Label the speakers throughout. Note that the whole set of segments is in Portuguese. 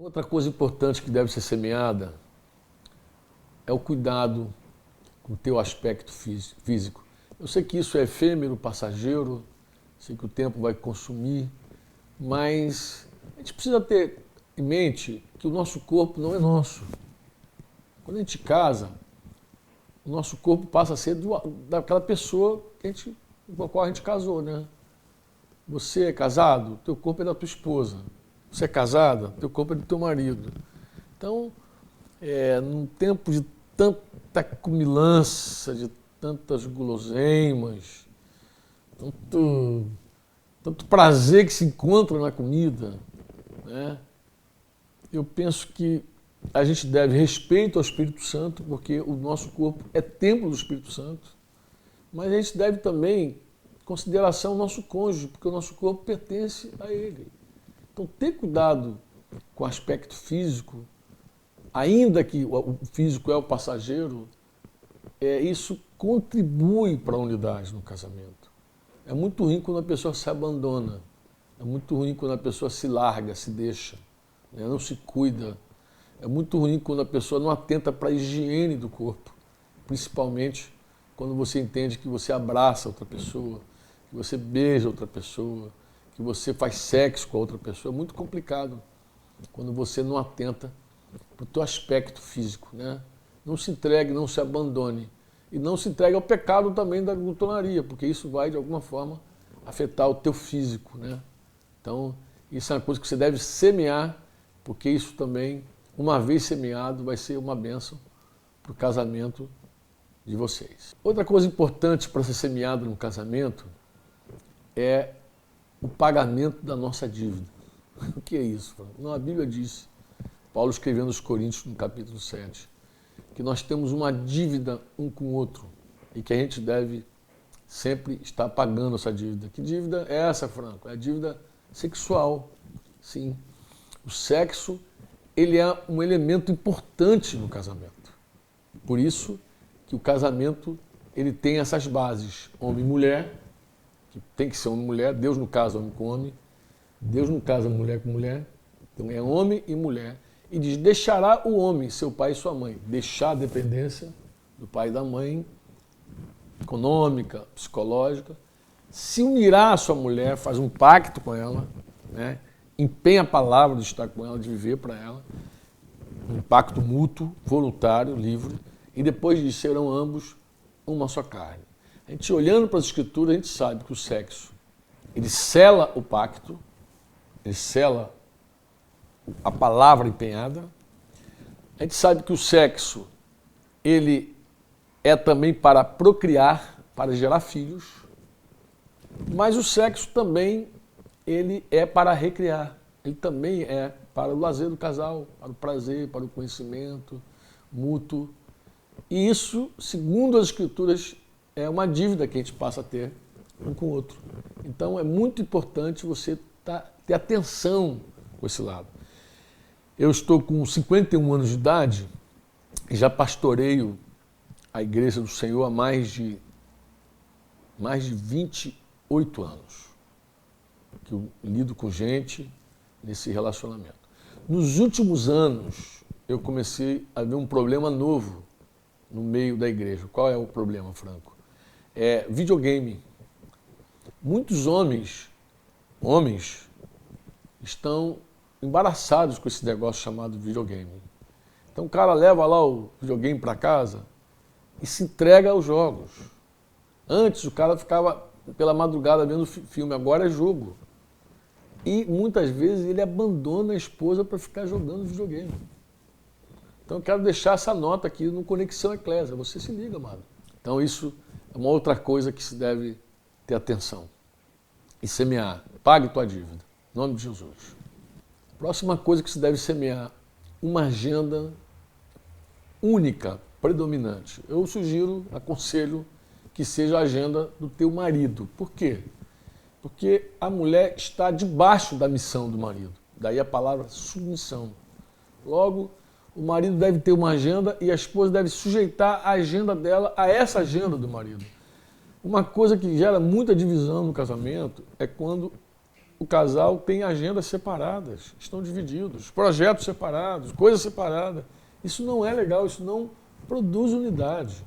Speaker 1: Outra coisa importante que deve ser semeada é o cuidado com o teu aspecto físico. Eu sei que isso é efêmero, passageiro, sei que o tempo vai consumir, mas a gente precisa ter em mente que o nosso corpo não é nosso. Quando a gente casa, o nosso corpo passa a ser daquela pessoa com a qual a gente casou, né? Você é casado, teu corpo é da tua esposa. Você é casada, teu corpo é do teu marido. Então, num tempo de tanta cumilança, de tantas guloseimas, tanto prazer que se encontra na comida, né? Eu penso que a gente deve respeito ao Espírito Santo, porque o nosso corpo é templo do Espírito Santo, mas a gente deve também consideração ao nosso cônjuge, porque o nosso corpo pertence a ele. Então, ter cuidado com o aspecto físico, ainda que o físico é o passageiro, isso contribui para a unidade no casamento. É muito ruim quando a pessoa se abandona, é muito ruim quando a pessoa se larga, se deixa, né? Não se cuida. É muito ruim quando a pessoa não atenta para a higiene do corpo, principalmente quando você entende que você abraça outra pessoa, que você beija outra pessoa, que você faz sexo com a outra pessoa. É muito complicado quando você não atenta para o teu aspecto físico, né? Não se entregue, não se abandone. E não se entregue ao pecado também da glutonaria, porque isso vai, de alguma forma, afetar o teu físico, né? Então, isso é uma coisa que você deve semear, porque isso também, uma vez semeado, vai ser uma bênção para o casamento de vocês. Outra coisa importante para ser semeado no casamento é o pagamento da nossa dívida. O que é isso, Franco? Não, a Bíblia diz, Paulo escrevendo aos Coríntios, no capítulo 7, que nós temos uma dívida um com o outro e que a gente deve sempre estar pagando essa dívida. Que dívida é essa, Franco? É a dívida sexual. Sim. O sexo, ele é um elemento importante no casamento. Por isso que o casamento, ele tem essas bases, homem e mulher, que tem que ser homem e mulher, Deus não casa homem com homem, Deus não casa mulher com mulher, então é homem e mulher. E diz, deixará o homem, seu pai e sua mãe, deixar a dependência do pai e da mãe, econômica, psicológica, se unirá à sua mulher, faz um pacto com ela, né? Empenha a palavra de estar com ela, de viver para ela, um pacto mútuo, voluntário, livre, e depois diz, serão ambos uma só carne. A gente olhando para as escrituras, a gente sabe que o sexo, ele sela o pacto, ele sela a palavra empenhada. A gente sabe que o sexo, ele é também para procriar, para gerar filhos, mas o sexo também, ele é para recriar, ele também é para o lazer do casal, para o prazer, para o conhecimento mútuo. E isso, segundo as escrituras, é uma dívida que a gente passa a ter um com o outro. Então é muito importante você ter atenção com esse lado. Eu estou com 51 anos de idade e já pastoreio a Igreja do Senhor há mais de 28 anos. Que eu lido com gente nesse relacionamento. Nos últimos anos, eu comecei a ver um problema novo no meio da igreja. Qual é o problema, Franco? É videogame. Muitos homens estão embaraçados com esse negócio chamado videogame. Então o cara leva lá o videogame para casa e se entrega aos jogos. Antes o cara ficava pela madrugada vendo filme, agora é jogo. E muitas vezes ele abandona a esposa para ficar jogando videogame. Então eu quero deixar essa nota aqui no Conexão Eclésia. Você se liga, amado. Então isso é uma outra coisa que se deve ter atenção. E semear. Pague tua dívida. Em nome de Jesus. Próxima coisa que se deve semear. Uma agenda única, predominante. Eu sugiro, aconselho que seja a agenda do teu marido. Por quê? Porque a mulher está debaixo da missão do marido. Daí a palavra submissão. Logo, o marido deve ter uma agenda e a esposa deve sujeitar a agenda dela a essa agenda do marido. Uma coisa que gera muita divisão no casamento é quando o casal tem agendas separadas, estão divididos, projetos separados, coisas separadas. Isso não é legal, isso não produz unidade.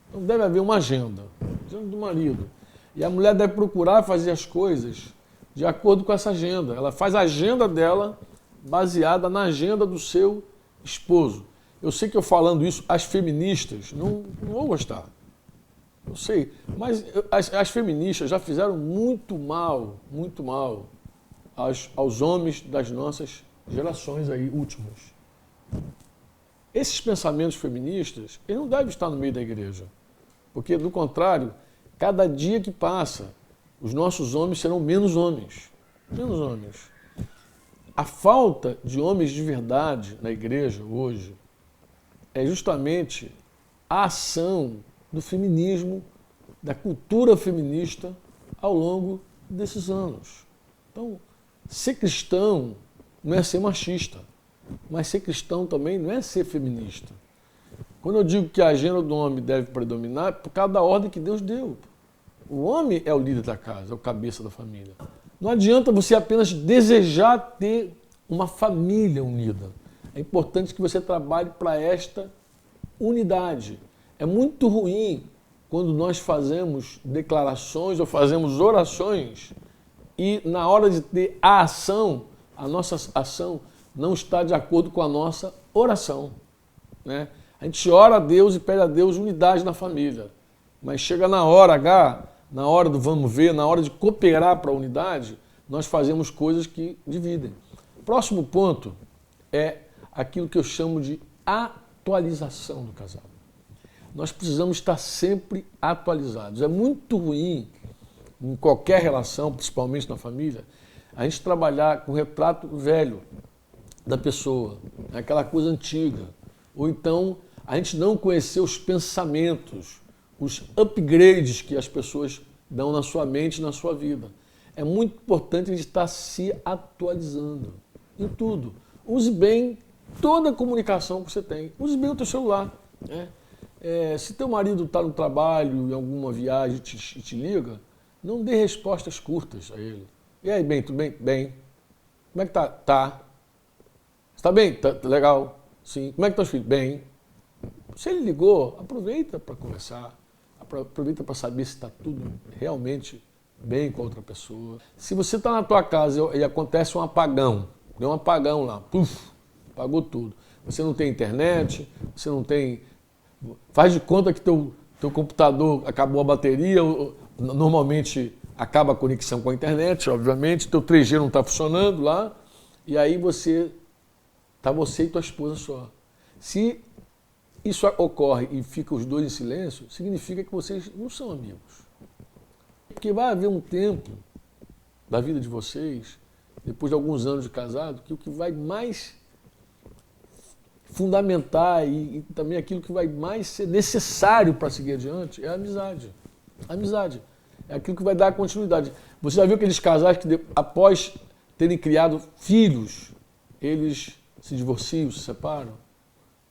Speaker 1: Então deve haver uma agenda do marido. E a mulher deve procurar fazer as coisas de acordo com essa agenda. Ela faz a agenda dela baseada na agenda do seu esposo. Eu sei que eu falando isso, as feministas não vão gostar. Eu sei, mas as feministas já fizeram muito mal aos homens das nossas gerações aí últimas. Esses pensamentos feministas, eles não devem estar no meio da igreja. Porque, do contrário, cada dia que passa, os nossos homens serão menos homens. Menos homens. A falta de homens de verdade na igreja hoje é justamente a ação do feminismo, da cultura feminista ao longo desses anos. Então, ser cristão não é ser machista, mas ser cristão também não é ser feminista. Quando eu digo que a agenda do homem deve predominar, é por causa da ordem que Deus deu. O homem é o líder da casa, é o cabeça da família. Não adianta você apenas desejar ter uma família unida. É importante que você trabalhe para esta unidade. É muito ruim quando nós fazemos declarações ou fazemos orações e na hora de ter a ação, a nossa ação não está de acordo com a nossa oração, né? A gente ora a Deus e pede a Deus unidade na família, mas chega na hora H, na hora do vamos ver, na hora de cooperar para a unidade, nós fazemos coisas que dividem. Próximo ponto é aquilo que eu chamo de atualização do casal. Nós precisamos estar sempre atualizados. É muito ruim, em qualquer relação, principalmente na família, a gente trabalhar com o retrato velho da pessoa, aquela coisa antiga. Ou então, a gente não conhecer os pensamentos, os upgrades que as pessoas dão na sua mente e na sua vida. É muito importante a gente estar se atualizando em tudo. Use bem toda a comunicação que você tem. Use bem o teu celular, né? Se teu marido está no trabalho, em alguma viagem, te liga, não dê respostas curtas a ele. E aí, bem, tudo bem? Bem. Como é que tá? Tá. Você tá bem? Tá legal. Sim. Como é que estão os filhos? Bem. Se ele ligou, aproveita para conversar. Aproveita para saber se está tudo realmente bem com a outra pessoa. Se você está na tua casa e acontece um apagão, deu um apagão lá, puf, apagou tudo. Você não tem internet, você não tem... Faz de conta que teu computador acabou a bateria, normalmente acaba a conexão com a internet, obviamente, teu 3G não está funcionando lá, e aí você e tua esposa só. Se isso ocorre e fica os dois em silêncio, significa que vocês não são amigos. Porque vai haver um tempo da vida de vocês, depois de alguns anos de casado, que o que vai mais fundamentar e também aquilo que vai mais ser necessário para seguir adiante é a amizade. A amizade é aquilo que vai dar continuidade. Você já viu aqueles casais que após terem criado filhos, eles se divorciam, se separam?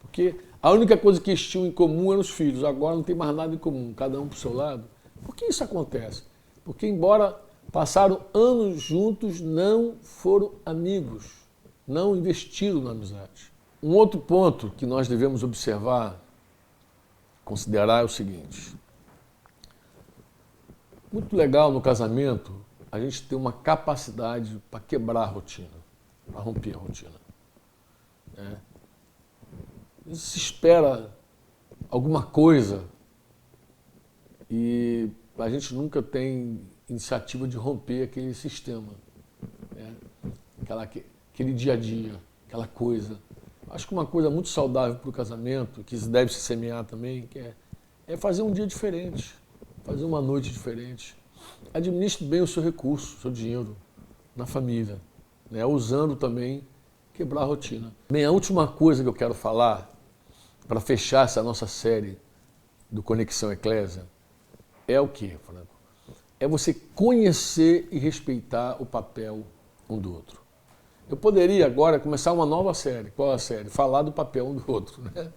Speaker 1: Porque a única coisa que eles tinham em comum eram os filhos, agora não tem mais nada em comum, cada um para o seu lado. Por que isso acontece? Porque embora passaram anos juntos, não foram amigos, não investiram na amizade. Um outro ponto que nós devemos observar, considerar é o seguinte. Muito legal no casamento a gente ter uma capacidade para quebrar a rotina, para romper a rotina. Se espera alguma coisa e a gente nunca tem iniciativa de romper aquele sistema, aquele dia a dia, aquela coisa. Acho que uma coisa muito saudável para o casamento, que deve se semear também, que é fazer um dia diferente, fazer uma noite diferente. Administre bem o seu recurso, o seu dinheiro na família, usando também quebrar a rotina. Bem, a última coisa que eu quero falar, para fechar essa nossa série do Conexão Eclésia, é o quê, Franco? É você conhecer e respeitar o papel um do outro. Eu poderia agora começar uma nova série. Qual é a série? Falar do papel um do outro, né?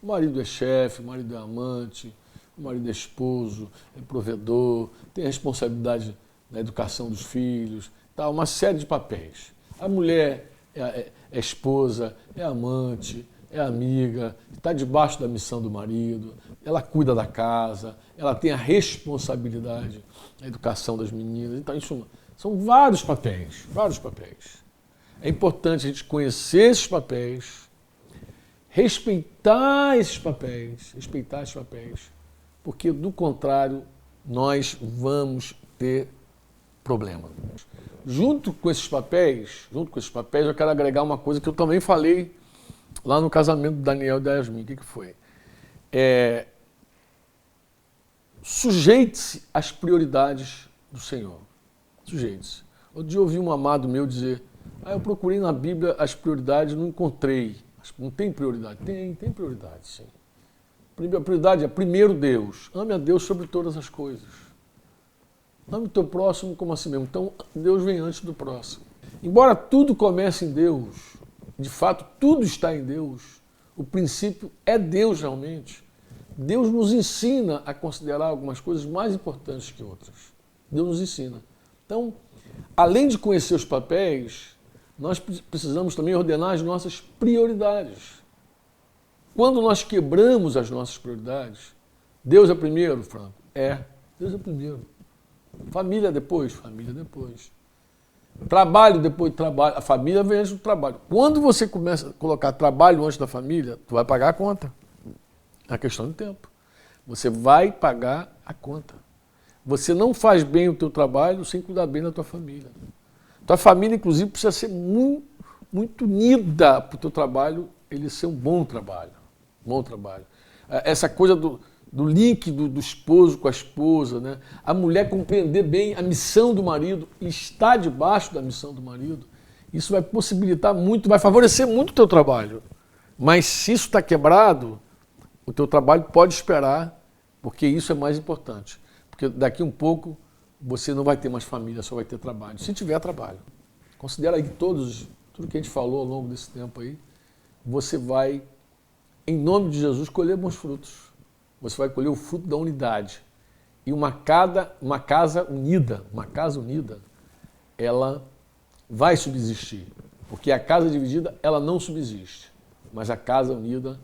Speaker 1: O marido é chefe, o marido é amante, o marido é esposo, é provedor, tem a responsabilidade na educação dos filhos, tá, uma série de papéis. A mulher é esposa, é amante, é amiga, está debaixo da missão do marido, ela cuida da casa, ela tem a responsabilidade da educação das meninas. Então, isso são vários papéis, vários papéis. É importante a gente conhecer esses papéis, respeitar esses papéis, porque, do contrário, nós vamos ter problema. Junto com esses papéis, eu quero agregar uma coisa que eu também falei lá no casamento do Daniel e da Yasmin. O que foi? Sujeite-se às prioridades do Senhor. Sujeite-se. Outro dia eu ouvi um amado meu dizer: eu procurei na Bíblia as prioridades, não encontrei. Não tem prioridade? Tem prioridade, sim. A prioridade é primeiro Deus. Ame a Deus sobre todas as coisas. Ame o teu próximo como a si mesmo. Então, Deus vem antes do próximo. Embora tudo comece em Deus, de fato, tudo está em Deus, o princípio é Deus realmente. Deus nos ensina a considerar algumas coisas mais importantes que outras. Deus nos ensina. Então, além de conhecer os papéis, nós precisamos também ordenar as nossas prioridades. Quando nós quebramos as nossas prioridades, Deus é primeiro, Franco? Deus é primeiro. Família depois? Família depois. Trabalho depois de trabalho. A família vem antes do trabalho. Quando você começa a colocar trabalho antes da família, tu vai pagar a conta. É uma questão de tempo. Você vai pagar a conta. Você não faz bem o teu trabalho sem cuidar bem da tua família. Tua família, inclusive, precisa ser muito, muito unida para o teu trabalho, ele ser um bom trabalho. Bom trabalho. Essa coisa do link do esposo com a esposa, né? A mulher compreender bem a missão do marido e estar debaixo da missão do marido, isso vai possibilitar muito, vai favorecer muito o teu trabalho. Mas se isso está quebrado, o teu trabalho pode esperar, porque isso é mais importante. Porque daqui um pouco você não vai ter mais família, só vai ter trabalho. Se tiver trabalho. Considera aí que tudo que a gente falou ao longo desse tempo aí, você vai, em nome de Jesus, colher bons frutos. Você vai colher o fruto da unidade. E uma casa unida, ela vai subsistir. Porque a casa dividida, ela não subsiste. Mas a casa unida,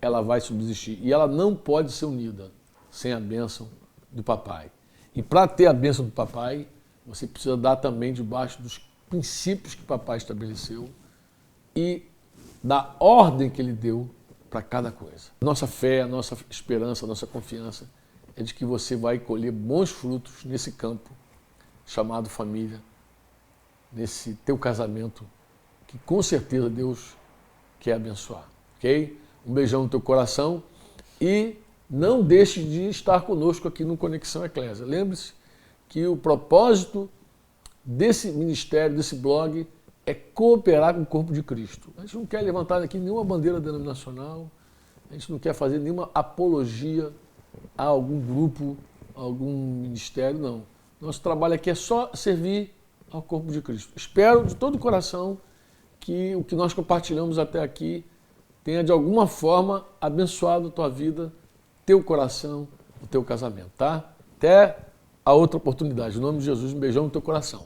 Speaker 1: ela vai subsistir. E ela não pode ser unida sem a bênção do papai. E para ter a bênção do papai, você precisa dar também debaixo dos princípios que o papai estabeleceu e da ordem que ele deu para cada coisa. Nossa fé, a nossa esperança, a nossa confiança é de que você vai colher bons frutos nesse campo chamado família, nesse teu casamento, que com certeza Deus quer abençoar, ok? Um beijão no teu coração e não deixe de estar conosco aqui no Conexão Eclésia. Lembre-se que o propósito desse ministério, desse blog, é cooperar com o corpo de Cristo. A gente não quer levantar aqui nenhuma bandeira denominacional, a gente não quer fazer nenhuma apologia a algum grupo, a algum ministério, não. Nosso trabalho aqui é só servir ao corpo de Cristo. Espero de todo o coração que o que nós compartilhamos até aqui tenha de alguma forma abençoado a tua vida, teu coração, o teu casamento, tá? Até a outra oportunidade. Em nome de Jesus, um beijão no teu coração.